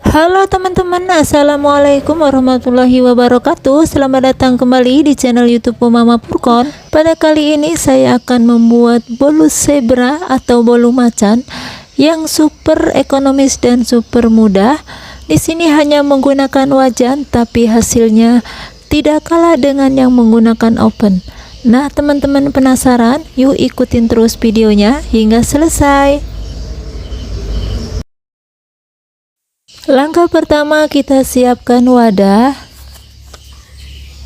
Halo teman-teman, assalamualaikum warahmatullahi wabarakatuh. Selamat datang kembali di channel YouTube Mama Purkon. Pada kali ini saya akan membuat bolu zebra atau bolu macan yang super ekonomis dan super mudah. Di sini hanya menggunakan wajan, tapi hasilnya tidak kalah dengan yang menggunakan oven. Nah, teman-teman penasaran? Yuk ikutin terus videonya hingga selesai. Langkah pertama, kita siapkan wadah,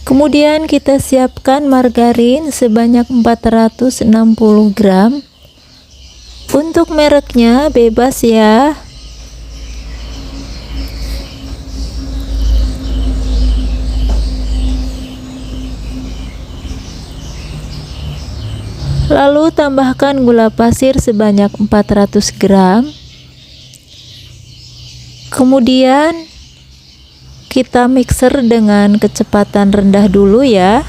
kemudian kita siapkan margarin sebanyak 460 gram. Untuk mereknya bebas ya. Lalu tambahkan gula pasir sebanyak 400 gram. Kemudian kita mixer dengan kecepatan rendah dulu ya.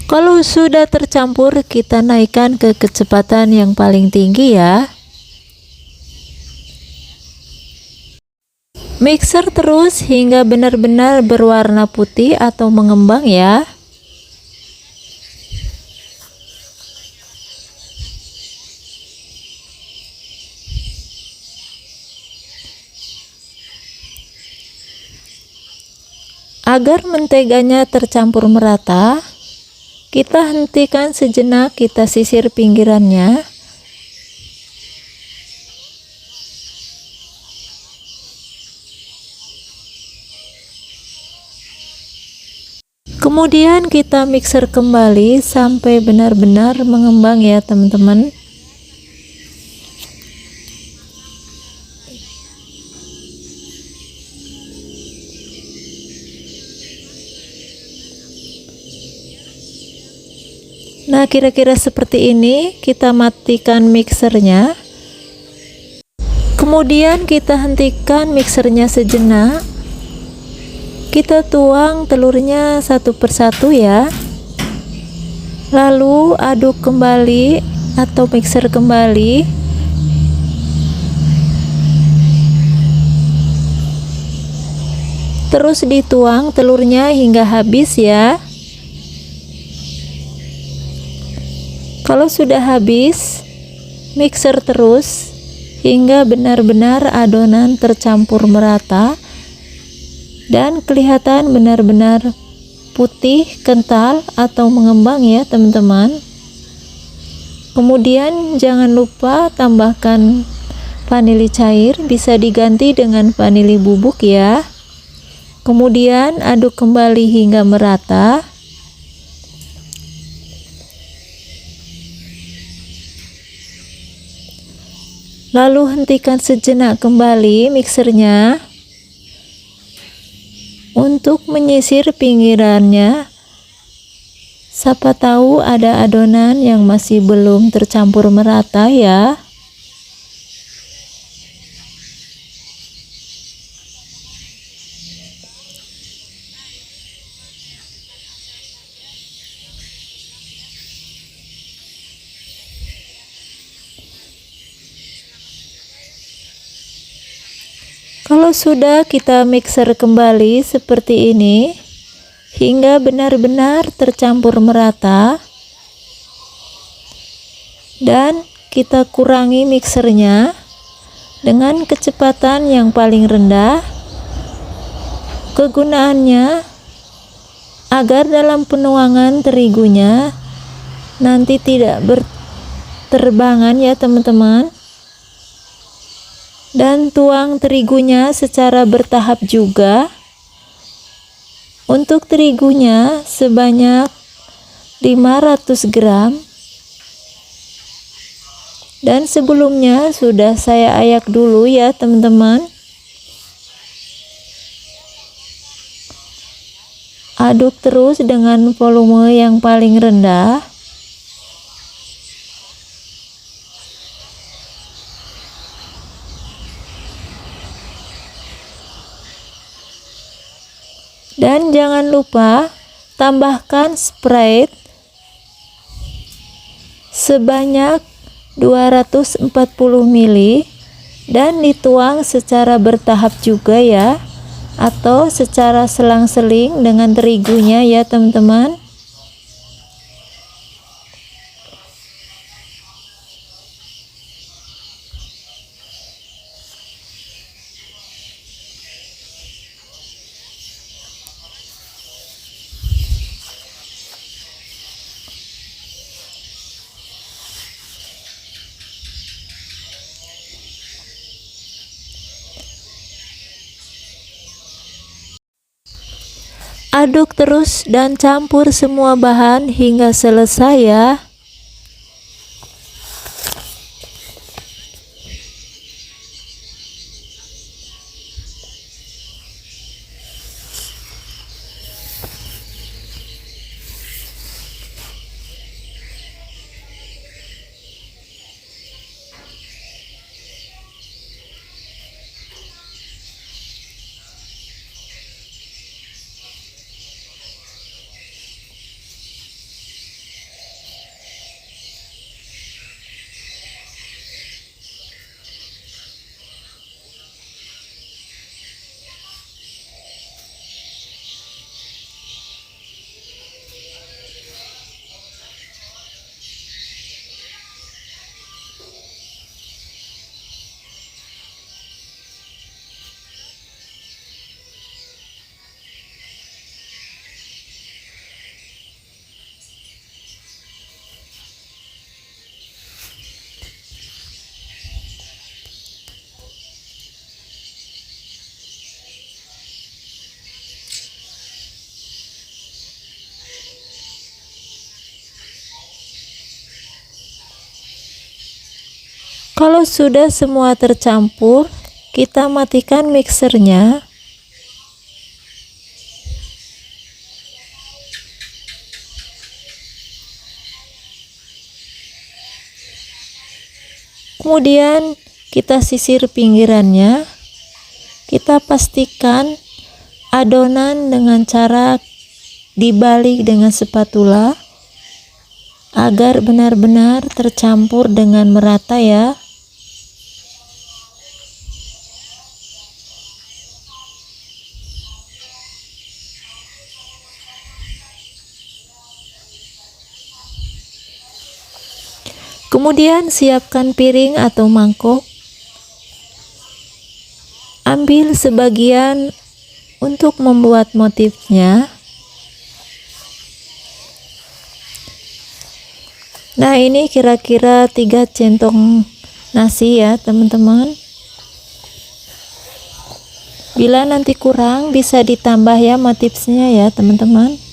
Kalau sudah tercampur, kita naikkan ke kecepatan yang paling tinggi ya. Mixer terus hingga benar-benar berwarna putih atau mengembang ya. Agar menteganya tercampur merata, kita hentikan sejenak, kita sisir pinggirannya. Kemudian kita mixer kembali sampai benar-benar mengembang ya teman-teman. Nah, kira-kira seperti ini. Kita matikan mixernya. Kemudian kita hentikan mixernya sejenak. Kita tuang telurnya satu persatu ya. Lalu aduk kembali atau mixer kembali. Terus dituang telurnya hingga habis ya. Kalau sudah habis, mixer terus hingga benar-benar adonan tercampur merata dan kelihatan benar-benar putih, kental atau mengembang ya teman-teman. Kemudian jangan lupa tambahkan vanili cair, bisa diganti dengan vanili bubuk ya. Kemudian aduk kembali hingga merata. Lalu hentikan sejenak kembali mixernya untuk menyisir pinggirannya. Siapa tahu ada adonan yang masih belum tercampur merata ya. Kalau sudah, kita mixer kembali seperti ini hingga benar-benar tercampur merata, dan kita kurangi mixernya dengan kecepatan yang paling rendah. Kegunaannya agar dalam penuangan terigunya nanti tidak berterbangan ya teman-teman. Dan tuang terigunya secara bertahap juga. Untuk terigunya sebanyak 500 gram. Dan sebelumnya sudah saya ayak dulu ya teman-teman. Aduk terus dengan volume yang paling rendah. Dan jangan lupa tambahkan Sprite sebanyak 240 ml dan dituang secara bertahap juga ya, atau secara selang-seling dengan terigunya ya teman-teman. Aduk terus dan campur semua bahan hingga selesai ya. Kalau sudah semua tercampur, kita matikan mixernya. Kemudian kita sisir pinggirannya. Kita pastikan adonan dengan cara dibalik dengan spatula agar benar-benar tercampur dengan merata ya. Kemudian siapkan piring atau mangkok. Ambil sebagian untuk membuat motifnya. Nah, ini kira-kira 3 centong nasi ya teman-teman. Bila nanti kurang bisa ditambah ya motifnya ya teman-teman.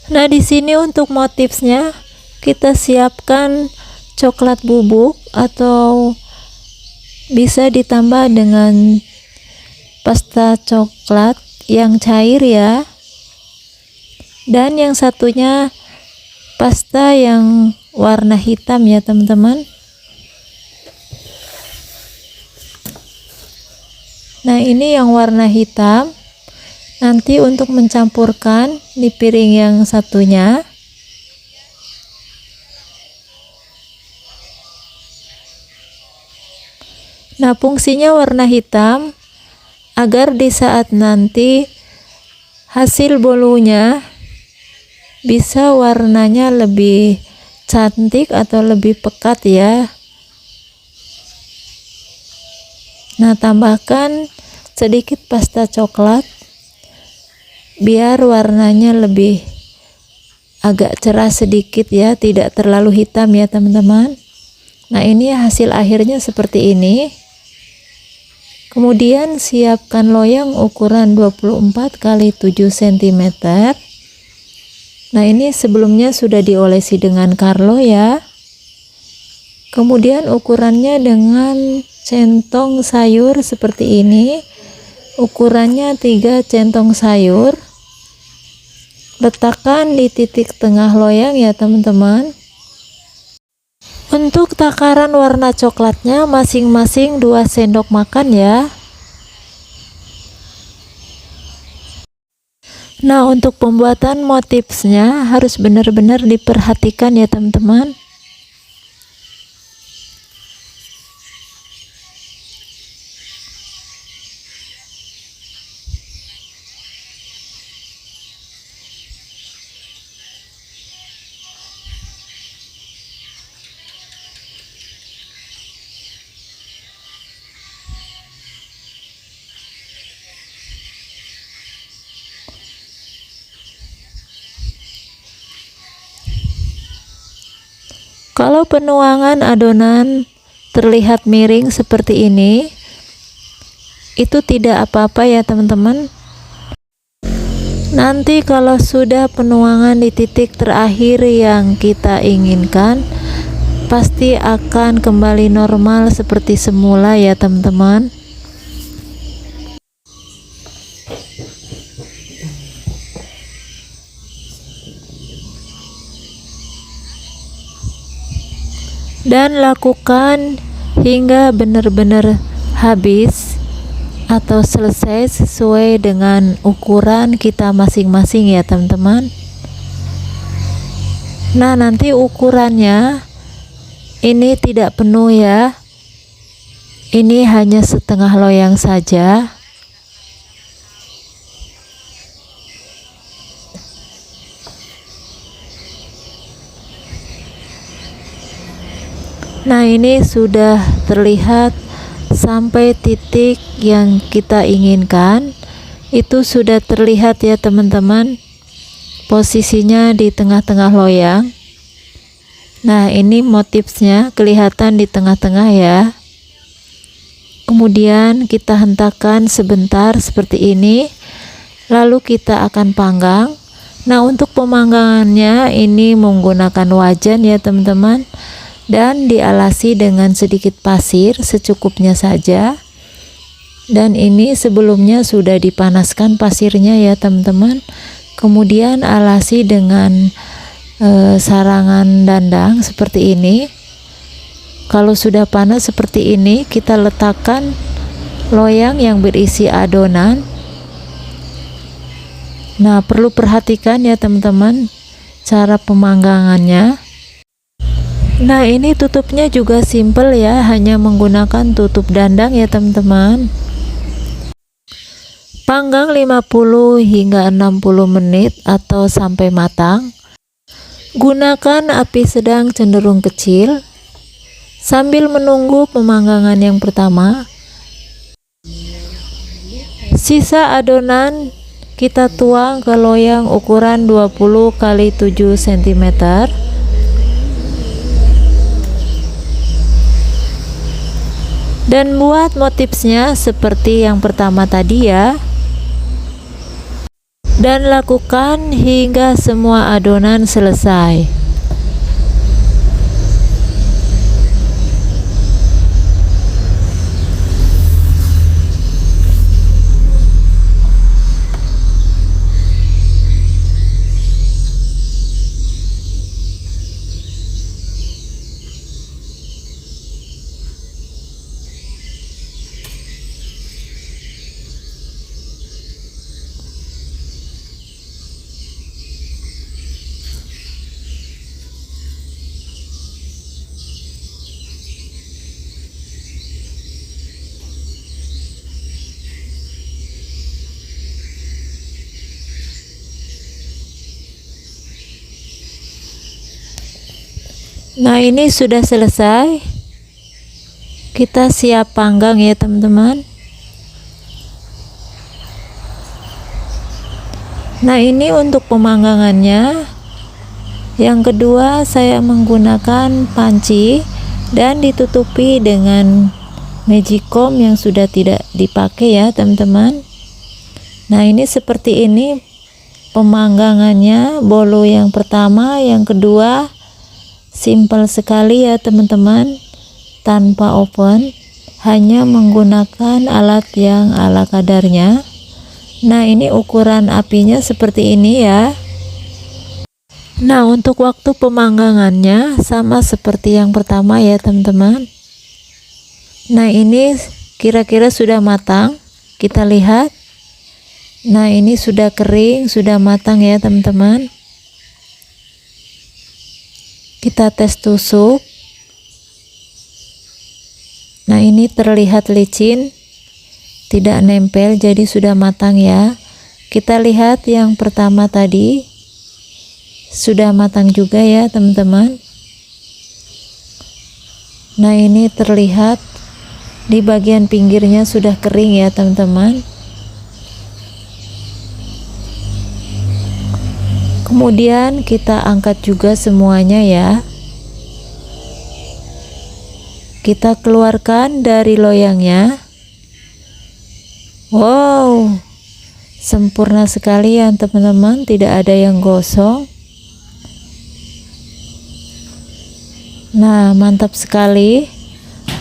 Nah, di sini untuk motifnya kita siapkan coklat bubuk atau bisa ditambah dengan pasta coklat yang cair ya. Dan yang satunya pasta yang warna hitam ya teman-teman. Nah, ini yang warna hitam. Nanti untuk mencampurkan di piring yang satunya. Nah, fungsinya warna hitam agar di saat nanti hasil bolunya bisa warnanya lebih cantik atau lebih pekat ya. Nah, tambahkan sedikit pasta coklat biar warnanya lebih agak cerah sedikit ya, tidak terlalu hitam ya teman-teman. Nah, ini hasil akhirnya seperti ini. Kemudian siapkan loyang ukuran 24 x 7 cm. Nah, ini sebelumnya sudah diolesi dengan Carlo ya. Kemudian ukurannya dengan centong sayur seperti ini. Ukurannya 3 centong sayur. Letakkan di titik tengah loyang ya teman-teman. Untuk takaran warna coklatnya masing-masing 2 sendok makan ya. Nah, untuk pembuatan motifnya harus benar-benar diperhatikan ya teman-teman. Kalau penuangan adonan terlihat miring seperti ini, itu tidak apa-apa ya teman-teman. Nanti kalau sudah penuangan di titik terakhir yang kita inginkan, pasti akan kembali normal seperti semula ya teman-teman. Dan lakukan hingga benar-benar habis atau selesai sesuai dengan ukuran kita masing-masing ya teman-teman. Nah, nanti ukurannya ini tidak penuh ya, ini hanya setengah loyang saja. Nah, ini sudah terlihat sampai titik yang kita inginkan. Itu sudah terlihat ya teman-teman, posisinya di tengah-tengah loyang. Nah, ini motifnya kelihatan di tengah-tengah ya. Kemudian kita hentakkan sebentar seperti ini, lalu kita akan panggang. Nah, untuk pemanggangannya ini menggunakan wajan ya teman-teman, dan dialasi dengan sedikit pasir secukupnya saja. Dan ini sebelumnya sudah dipanaskan pasirnya ya teman-teman. Kemudian alasi dengan sarangan dandang seperti ini. Kalau sudah panas seperti ini, kita letakkan loyang yang berisi adonan. Nah, perlu perhatikan ya teman-teman cara pemanggangannya. Nah, ini tutupnya juga simple ya, hanya menggunakan tutup dandang ya teman-teman. Panggang 50 hingga 60 menit atau sampai matang. Gunakan api sedang cenderung kecil sambil menunggu pemanggangan yang pertama. Sisa adonan kita tuang ke loyang ukuran 20 x 7 cm. Dan buat motifnya seperti yang pertama tadi ya. Dan lakukan hingga semua adonan selesai. Nah, ini sudah selesai. Kita siap panggang ya teman-teman. Nah, ini untuk pemanggangannya. Yang kedua, saya menggunakan panci dan ditutupi dengan magicom yang sudah tidak dipakai ya teman-teman. Nah, ini seperti ini pemanggangannya, bolu yang pertama, yang kedua. Simple sekali ya teman-teman, tanpa oven, hanya menggunakan alat yang ala kadarnya. Nah, ini ukuran apinya seperti ini ya. Nah, untuk waktu pemanggangannya sama seperti yang pertama ya teman-teman. Nah, ini kira-kira sudah matang, kita lihat. Nah, ini sudah kering, sudah matang ya teman-teman. Kita tes tusuk. Nah, ini terlihat licin, tidak nempel, jadi sudah matang ya. Kita lihat yang pertama tadi sudah matang juga ya teman-teman. Nah, ini terlihat di bagian pinggirnya sudah kering ya teman-teman. Kemudian kita angkat juga semuanya ya. Kita keluarkan dari loyangnya. Wow, sempurna sekali ya teman-teman, tidak ada yang gosong. Nah, mantap sekali,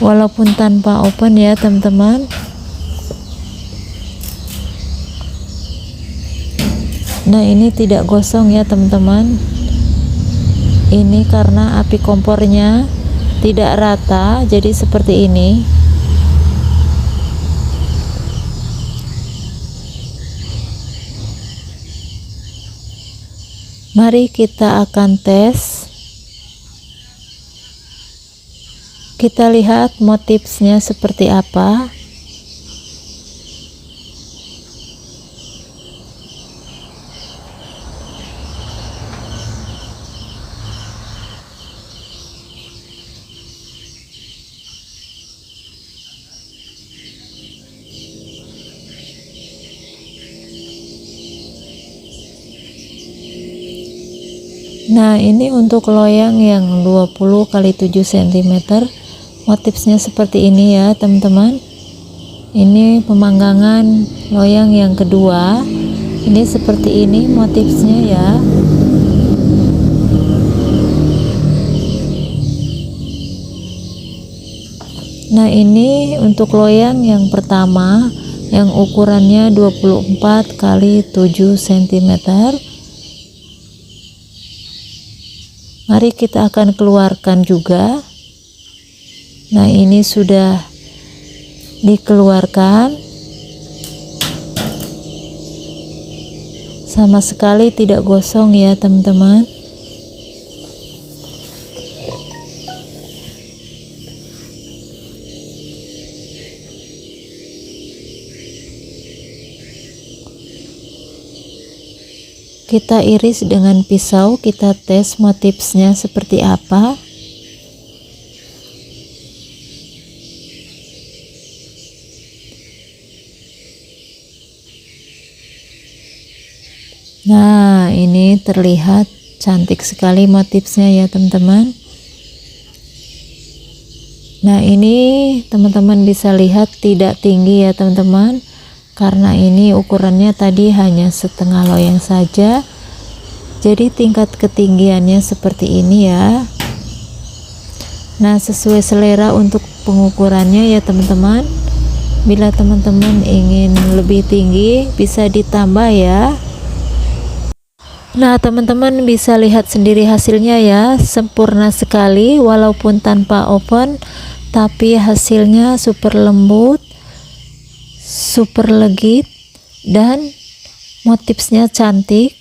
walaupun tanpa oven ya teman-teman. Nah, ini tidak gosong ya teman-teman. Ini karena api kompornya tidak rata, jadi seperti ini. Mari kita akan tes. Kita lihat motifnya seperti apa. Nah, ini untuk loyang yang 20 x 7 cm. Motifnya seperti ini ya teman-teman. Ini pemanggangan loyang yang kedua. Ini seperti ini motifnya ya. Nah, ini untuk loyang yang pertama yang ukurannya 24 x 7 cm. Mari kita akan keluarkan juga. Nah, ini sudah dikeluarkan. Sama sekali tidak gosong ya teman-teman. Kita iris dengan pisau, kita tes motifnya seperti apa. Nah, ini terlihat cantik sekali motifnya ya teman-teman. Nah, ini teman-teman bisa lihat tidak tinggi ya teman-teman, karena ini ukurannya tadi hanya setengah loyang saja, jadi tingkat ketinggiannya seperti ini ya. Nah, sesuai selera untuk pengukurannya ya teman-teman. Bila teman-teman ingin lebih tinggi bisa ditambah ya. Nah, teman-teman bisa lihat sendiri hasilnya ya, sempurna sekali walaupun tanpa oven, tapi hasilnya super lembut, super legit, dan motifnya cantik.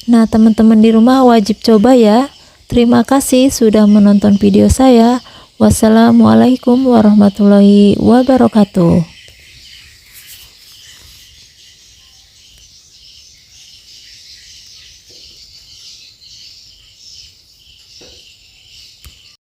Nah, teman-teman di rumah wajib coba ya. Terima kasih sudah menonton video saya. Wassalamualaikum warahmatullahi wabarakatuh.